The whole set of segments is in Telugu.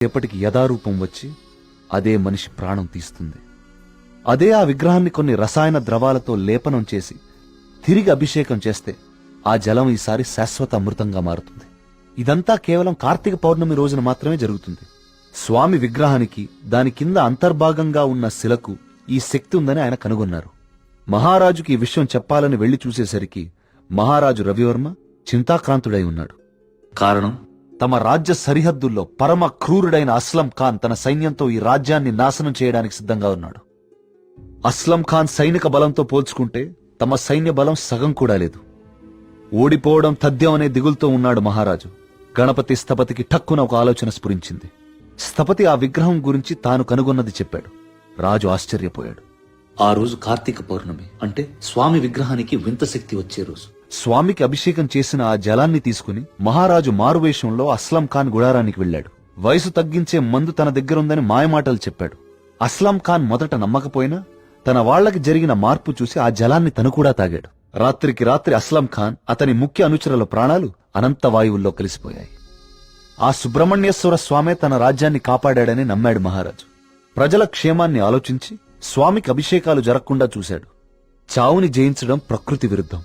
రేపటికి యథారూపం వచ్చి అదే మనిషి ప్రాణం తీస్తుంది. అదే ఆ విగ్రహాన్ని కొన్ని రసాయన ద్రవాలతో లేపనం చేసి తిరిగి అభిషేకం చేస్తే ఆ జలం ఈసారి శాశ్వత అమృతంగా మారుతుంది. ఇదంతా కేవలం కార్తీక పౌర్ణమి రోజున మాత్రమే జరుగుతుంది. స్వామి విగ్రహానికి దాని కింద అంతర్భాగంగా ఉన్న శిలకు ఈ శక్తి ఉందని ఆయన కనుగొన్నారు. మహారాజుకి ఈ విషయం చెప్పాలని వెళ్లి చూసేసరికి మహారాజు రవివర్మ చింతాక్రాంతుడై ఉన్నాడు. కారణం, తమ రాజ్య సరిహద్దుల్లో పరమ క్రూరుడైన అస్లం ఖాన్ తన సైన్యంతో ఈ రాజ్యాన్ని నాశనం చేయడానికి సిద్ధంగా ఉన్నాడు. అస్లం ఖాన్ సైనిక బలంతో పోల్చుకుంటే తమ సైన్య బలం సగం కూడా లేదు. ఓడిపోవడం తథ్యం అనే దిగులుతో ఉన్నాడు మహారాజు. గణపతి స్థపతికి ఠక్కున ఒక ఆలోచన స్ఫురించింది. స్థపతి ఆ విగ్రహం గురించి తాను కనుగొన్నది చెప్పాడు. రాజు ఆశ్చర్యపోయాడు. ఆ రోజు కార్తీక పౌర్ణమి, అంటే స్వామి విగ్రహానికి వింత శక్తి వచ్చే రోజు. స్వామికి అభిషేకం చేసిన ఆ జలాన్ని తీసుకుని మహారాజు మారువేషంలో అస్లం ఖాన్ గుడారానికి వెళ్లాడు. వయసు తగ్గించే మందు తన దగ్గరుందని మాయమాటలు చెప్పాడు. అస్లం ఖాన్ మొదట నమ్మకపోయినా తన వాళ్లకి జరిగిన మార్పు చూసి ఆ జలాన్ని తను కూడా తాగాడు. రాత్రికి రాత్రి అస్లం ఖాన్, అతని ముఖ్య అనుచరుల ప్రాణాలు అనంత వాయువుల్లో కలిసిపోయాయి. ఆ సుబ్రహ్మణ్యేశ్వర స్వామే తన రాజ్యాన్ని కాపాడాడని నమ్మాడు మహారాజు. ప్రజల క్షేమాన్ని ఆలోచించి స్వామికి అభిషేకాలు జరగకుండా చూశాడు. చావుని జయించడం ప్రకృతి విరుద్ధం.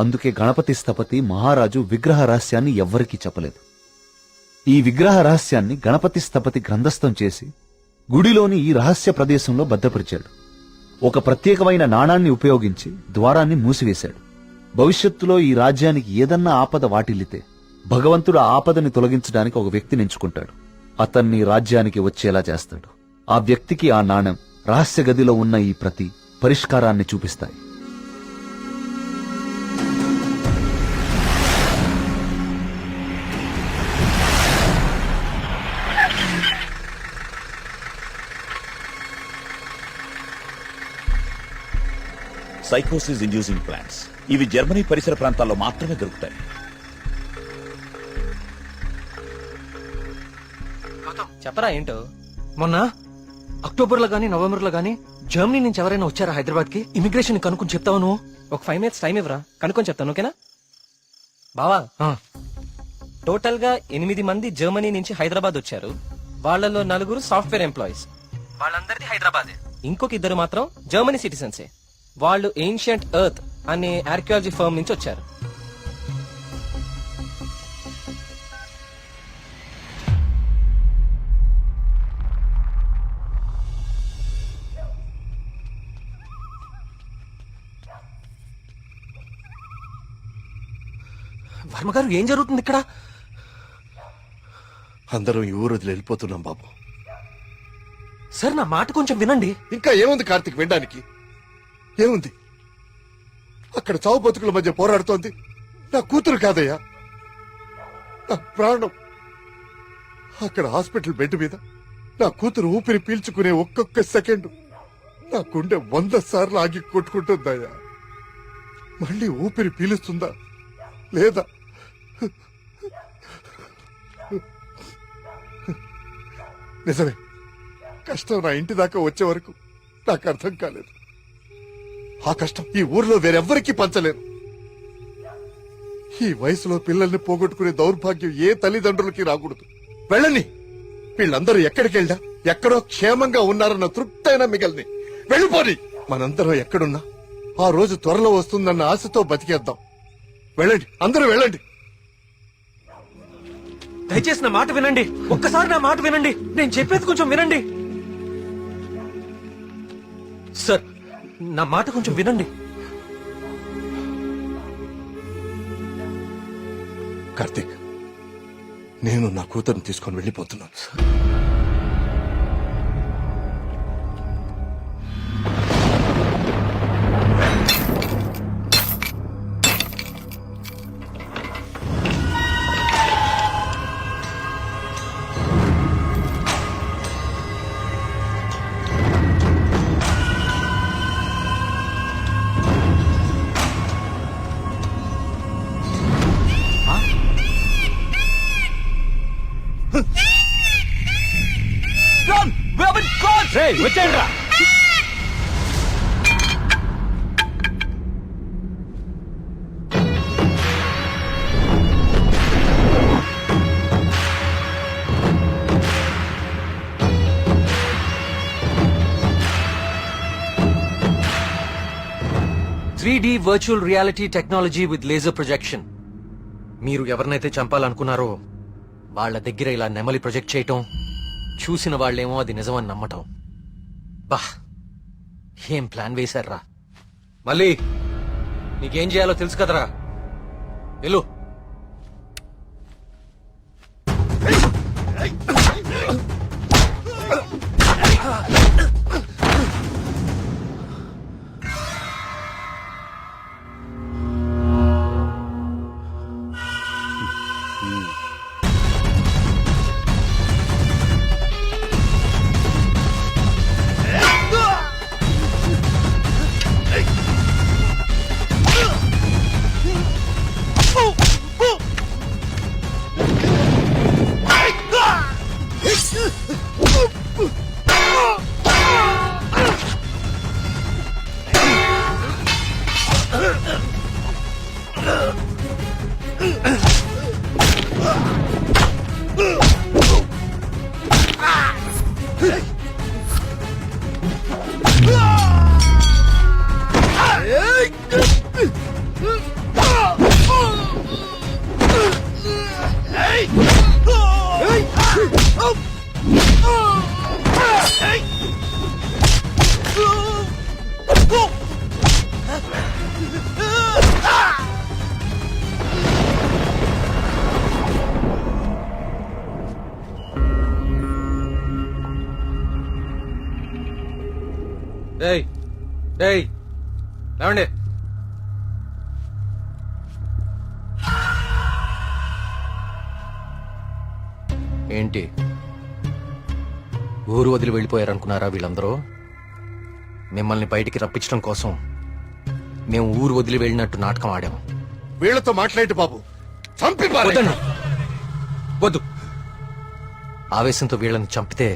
అందుకే గణపతి స్థపతి మహారాజు విగ్రహ రహస్యాన్ని ఎవ్వరికీ చెప్పలేదు. ఈ విగ్రహ రహస్యాన్ని గణపతి స్థపతి గ్రంథస్థం చేసి గుడిలోని ఈ రహస్య ప్రదేశంలో భద్రపరిచాడు. ఒక ప్రత్యేకమైన నాణాన్ని ఉపయోగించి ద్వారాన్ని మూసివేశాడు. భవిష్యత్తులో ఈ రాజ్యానికి ఏదన్నా ఆపద వాటిల్లితే భగవంతుడు ఆ ఆపదని తొలగించడానికి ఒక వ్యక్తిని ఎంచుకుంటాడు. అతన్ని రాజ్యానికి వచ్చేలా చేస్తాడు. ఆ వ్యక్తికి ఆ నాణెం, రహస్య గదిలో ఉన్న ఈ ప్రతి పరిష్కారాన్ని చూపిస్తాయి. సైకోసిస్ ఇండ్యూసింగ్ ప్లాంట్స్ ఇవి జర్మనీ పరిసర ప్రాంతాల్లో మాత్రమే దొరుకుతాయి. చెప్పరా ఏంటో. మొన్న అక్టోబర్ లో గానీ నవంబర్ లో గానీ జర్మనీ నుంచి ఎవరైనా వచ్చారా హైదరాబాద్ కి? ఇమిగ్రేషన్ కనుక్కొని చెప్తావు నువ్వు. ఒక 5 minutes టైం ఇవ్వరా, కనుక్కొని చెప్తాను. ఓకేనా బావా? టోటల్ గా 8 మంది జర్మనీ నుంచి హైదరాబాద్ వచ్చారు. వాళ్ళలో 4 సాఫ్ట్వేర్ ఎంప్లాయీస్, వాళ్ళందరిది హైదరాబాద్. ఇంకొక 2 మాత్రం జర్మనీ సిటిజన్సే. వాళ్ళు ఏన్షియంట్ ఎర్త్ అనే ఆర్కియాలజీ ఫర్మ్ నుంచి వచ్చారు. వర్మగారు, ఏం జరుగుతుంది ఇక్కడ? అందరం ఈ ఊరు వదిలి వెళ్ళిపోతున్నాం బాబు. సార్, నా మాట కొంచెం వినండి. ఇంకా ఏముంది కార్తీక్ వినడానికి? ఏముంది? అక్కడ చావు బతుకుల మధ్య పోరాడుతోంది నా కూతురు కాదయ్యా, నా ప్రాణం. అక్కడ హాస్పిటల్ బెడ్ మీద నా కూతురు ఊపిరి పీల్చుకునే ఒక్కొక్క సెకండ్ నా గుండె 100 సార్లు ఆగి కొట్టుకుంటుందయ్యా. మళ్ళీ ఊపిరి పీలుస్తుందా లేదా? నిజమే, కష్టం నా ఇంటి దాకా వచ్చే వరకు నాకు అర్థం కాలేదు. ఆ కష్టం ఈ ఊర్లో వేరెవ్వరికీ పంచలేను. ఈ వయసులో పిల్లల్ని పోగొట్టుకునే దౌర్భాగ్యం ఏ తల్లిదండ్రులకి రాకూడదు. వెళ్ళని, వీళ్ళందరూ ఎక్కడికి వెళ్ళా ఎక్కడో క్షేమంగా ఉన్నారన్న తృప్తైనా మిగల్ని. వెళ్ళిపోని. మనందరం ఎక్కడున్నా ఆ రోజు త్వరలో వస్తుందన్న ఆశతో బతికేద్దాం. వెళ్ళండి, అందరూ వెళ్ళండి. దయచేసి నా మాట వినండి. ఒక్కసారి నా మాట వినండి. నేను చెప్పేది కొంచెం వినండి. సార్, నా మాట కొంచెం వినండి. కార్తీక్, నేను నా కూతురుని తీసుకొని వెళ్ళిపోతున్నాను. వచ్చేయండిరా. 3D virtual reality technology with laser projection. మీరు ఎవరినైతే చంపాలనుకున్నారో వాళ్ళ దగ్గర ఇలా నెమలి ప్రొజెక్ట్ చేయటం, చూసిన వాళ్ళేమో అది నిజమని నమ్మటం. బా, ఏం ప్లాన్ వేశారా? మళ్ళీ నీకేం చేయాలో తెలుసు కదరా, వెళ్ళు. ఏయ్ ఏయ్, లేవండి. ఏంటి, ఊరు వదిలి వెళ్ళిపోయారనుకున్నారా వీళ్ళందరూ? మిమ్మల్ని బయటికి రప్పించడం కోసం మేము ఊరు వదిలి వెళ్ళినట్టు నాటకం ఆడాము. వీళ్లతో మాట్లాడి బాబు, చంపి పారేయ్. వద్దండి, వద్దు. ఆవేశంతో వీళ్ళని చంపితే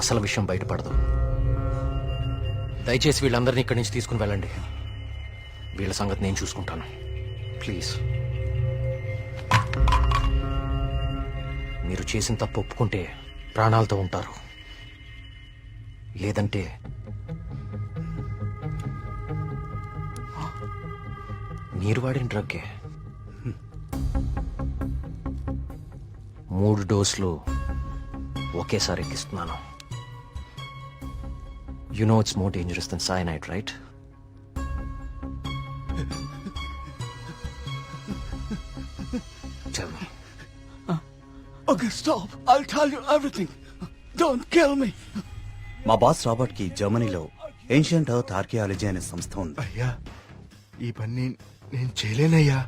అసలు విషయం బయటపడదు. దయచేసి వీళ్ళందరినీ ఇక్కడి నుంచి తీసుకుని వెళ్ళండి. వీళ్ళ సంగతి నేను చూసుకుంటాను, ప్లీజ్. మీరు చేసిన తప్పు ఒప్పుకుంటే ప్రాణాలతో ఉంటారు, లేదంటే మీరు వాడిన డ్రగ్గే 3 డోసులు ఒకేసారి ఎక్కిస్తున్నాను. You know it's more dangerous than cyanide, right? Tell me. Okay, stop. I'll tell you everything. Don't kill me. మా బాస్ రాబర్ట్ కి జర్మనీలో ఏన్షియంట్ ఎర్త్ ఆర్కియాలజీ అనే సంస్థ ఉంది. అయ్యా, ఈ పని నేను చేయలేనయ్యా.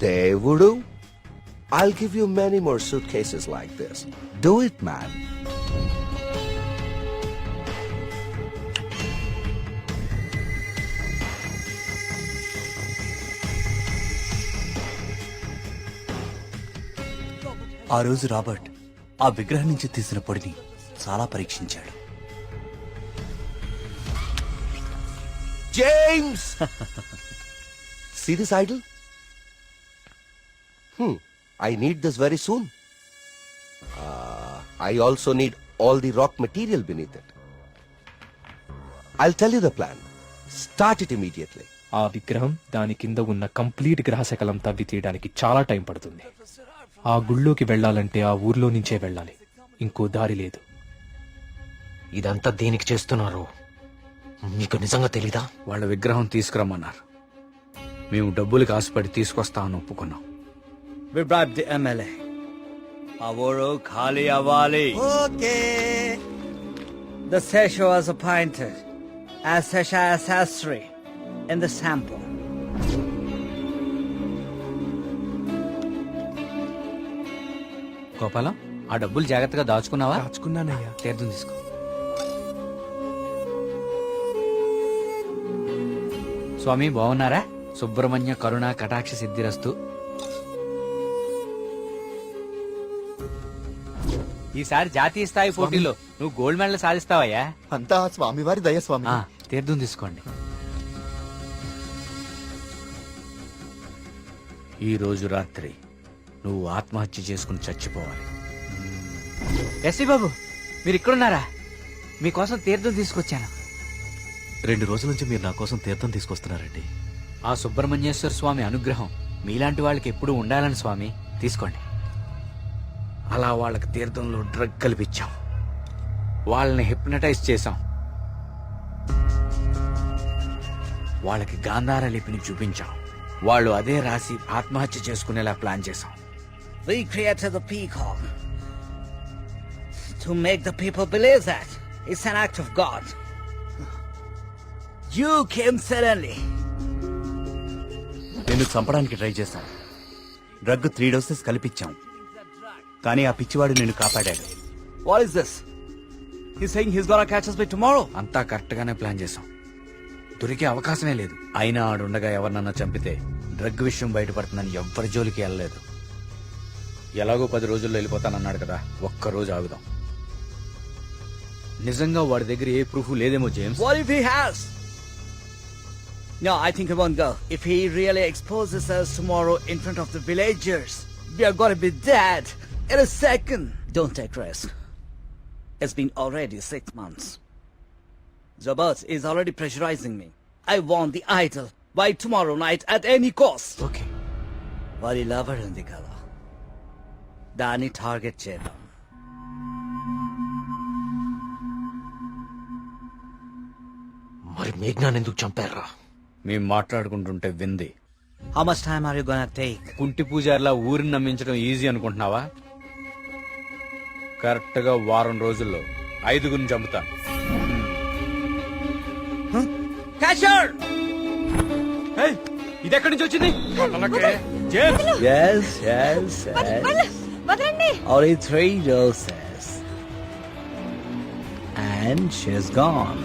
దేవుడు, I'll give you many more suitcases like this. Do it, man. ఆ రోజు రాబర్ట్ ఆ విగ్రహం నుంచి తీసిన పొడిని చాలా పరీక్షించాడు. James! See this idol? I need this very soon. I also need all the rock material beneath it. I'll tell you the plan. Start it immediately. ఆ విగ్రహం దాని కింద ఉన్న కంప్లీట్ గ్రహశకలం తవ్వి తీయడానికి చాలా టైం పడుతుంది. ఆ గుళ్ళోకి వెళ్ళాలంటే ఆ ఊర్లో నుంచే వెళ్ళాలి, ఇంకో దారి లేదు. ఇదంతా దేనికి చేస్తున్నారు మీకు నిజంగా తెలీదా? వాళ్ళ విగ్రహం తీసుకురమ్మన్నారు. మేము డబ్బులకి ఆశపడి తీసుకొస్తామని ఒప్పుకున్నాం. We bribed the MLA. ఆ ఊరు ఖాళీ అవ్వాలి. Okay. The Sesha was appointed as Sesha Sastry in the sample. Gopalam, ఆ డబ్బులు జాగ్రత్తగా దాచుకున్నావా? దాచుకున్నానయ్యా. తీర్థం తీసుకో. స్వామి బాగున్నారా? సుబ్రహ్మణ్య కరుణ కటాక్ష సిద్ధిరస్తు. ఈసారి జాతీయ స్థాయి పోటీలో నువ్వు గోల్డ్ మెడల్ సాధిస్తావయ్యా. అంతా స్వామివారి దయ స్వామి. తీర్థం తీసుకోండి. ఈ రోజు రాత్రి నువ్వు ఆత్మహత్య చేసుకుని చచ్చిపోవాలి. ఎస్సీ బాబు, మీరు ఇక్కడున్నారా? మీకోసం తీర్థం తీసుకొచ్చాను. 2 రోజుల నుంచి మీరు నా కోసం తీర్థం తీసుకొస్తున్నారండి. ఆ సుబ్రహ్మణ్యేశ్వర స్వామి అనుగ్రహం మీలాంటి వాళ్ళకి ఎప్పుడూ ఉండాలని స్వామి. తీసుకోండి. అలా వాళ్ళకి తీర్థంలో డ్రగ్ కల్పించాం, వాళ్ళని హిప్నటైజ్ చేశాం, వాళ్ళకి గాంధార లిపిని చూపించాం, వాళ్ళు అదే రాసి ఆత్మహత్య చేసుకునేలా ప్లాన్ చేశాం. We created the peacock to make the people believe that it's an act of God. You came suddenly. నేను చంపడానికి ట్రై చేశాను. డ్రగ్ 3 డోసెస్ కల్పించాం, కానీ ఆ పిచ్చివాడు నేను కాపాడాడు. What is this? He's saying he's gonna catch us by tomorrow. అంతా కరెక్ట్ గానే ప్లాన్ చేశాం. దొరికే అవకాశమే లేదు. అయినా ఆడుండగా ఎవరినన్నా చంపితే డ్రగ్ విషయం బయటపడుతుందని ఎవ్వరి జోలికి వెళ్ళలేదు. ఎలాగో 10 రోజుల్లో వెళ్ళిపోతానన్నాడు కదా, ఒక్క రోజు ఆగుదాం. నిజంగా వాడి దగ్గర ఏ ప్రూఫ్ లేదేమో James. What if he has? No, I think he won't go. If he really exposes us tomorrow in front of the villagers, we are gonna be dead in a second. Don't take risk. It's been already 6 months. Zabas is already pressurizing me. I want the idol by tomorrow night at any cost. Okay, వారి లవర్ ఉంది కదా, దాన్ని టార్గెట్ చేద్దాం. మరి మేఘ్నాన్ని ఎందుకు చంపారా? మేము మాట్లాడుకుంటుంటే వింది. How much time are you gonna take? కుంటి పూజారిలా ఊరిని నమ్మించడం ఈజీ అనుకుంటున్నావా? కరెక్ట్ గా వారం రోజుల్లో 5 చంపుతాను. Catch her! ఇది ఎక్కడి నుంచి వచ్చింది? Yes, yes, yes. Only 3 doses. And she's gone.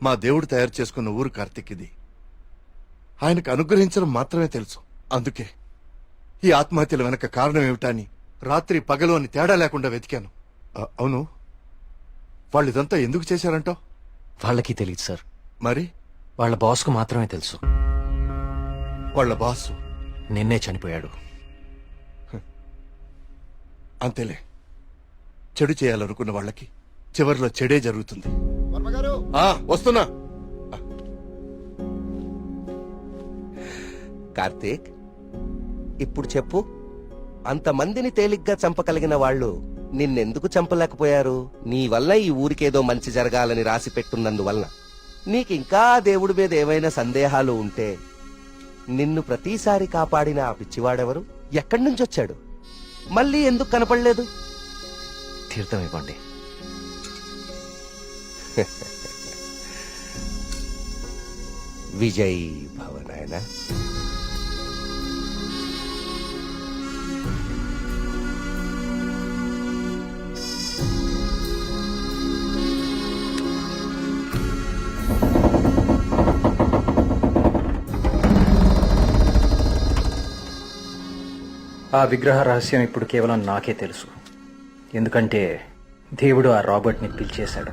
మా దేవుడు తయారు చేసుకున్న ఊరు కార్తీక్ ఇది. ఆయనకు అనుగ్రహించడం మాత్రమే తెలుసు. అందుకే ఈ ఆత్మహత్యల వెనక కారణం ఏమిటా అని రాత్రి పగలు అని తేడా లేకుండా వెతికాను. అవును, వాళ్ళు ఇదంతా ఎందుకు చేశారంటావు? వాళ్ళకి తెలియదు సార్. మరి వాళ్ళ బాస్ కు మాత్రమే తెలుసు. వాళ్ళ బాసు నిన్నే చనిపోయాడు. అంతేలే, చెడు చేయాలనుకున్న వాళ్ళకి చివరిలో చెడే జరుగుతుంది. వస్తున్నా. కార్తీక్, ఇప్పుడు చెప్పు, అంతమందిని తేలిగ్గా చంపగలిగిన వాళ్ళు నిన్నెందుకు చంపలేకపోయారు? నీ వల్ల ఈ ఊరికేదో మంచి జరగాలని రాసి పెట్టున్నందువల్ల. నీకింకా దేవుడి మీద ఏవైనా సందేహాలు ఉంటే నిన్ను ప్రతిసారి కాపాడిన ఆ పిచ్చివాడెవరు? ఎక్కడి నుంచి వచ్చాడు? మళ్ళీ ఎందుకు కనపడలేదు? తీర్థం ఇవ్వండి. విజయ్ భవనాయన. ఆ విగ్రహ రహస్యం ఇప్పుడు కేవలం నాకే తెలుసు. ఎందుకంటే దేవుడు ఆ రాబర్ట్ ని పిలిచేశాడు.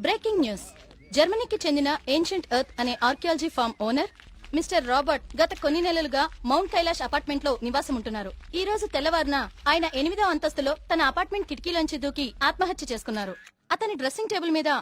Breaking news. జర్మనీకి చెందిన ఏన్షియంట్ ఎర్త్ అనే archaeology farm owner mister Robert గత కొన్ని నెలలుగా మౌంట్ కైలాష్ అపార్ట్మెంట్ లో నివాసం ఉంటున్నారు. ఈ రోజు తెల్లవారున ఆయన 8వ అంతస్తులో తన అపార్ట్మెంట్ కిటికీలోంచి దూకి ఆత్మహత్య చేసుకున్నారు. అతని డ్రెస్సింగ్ టేబుల్ మీద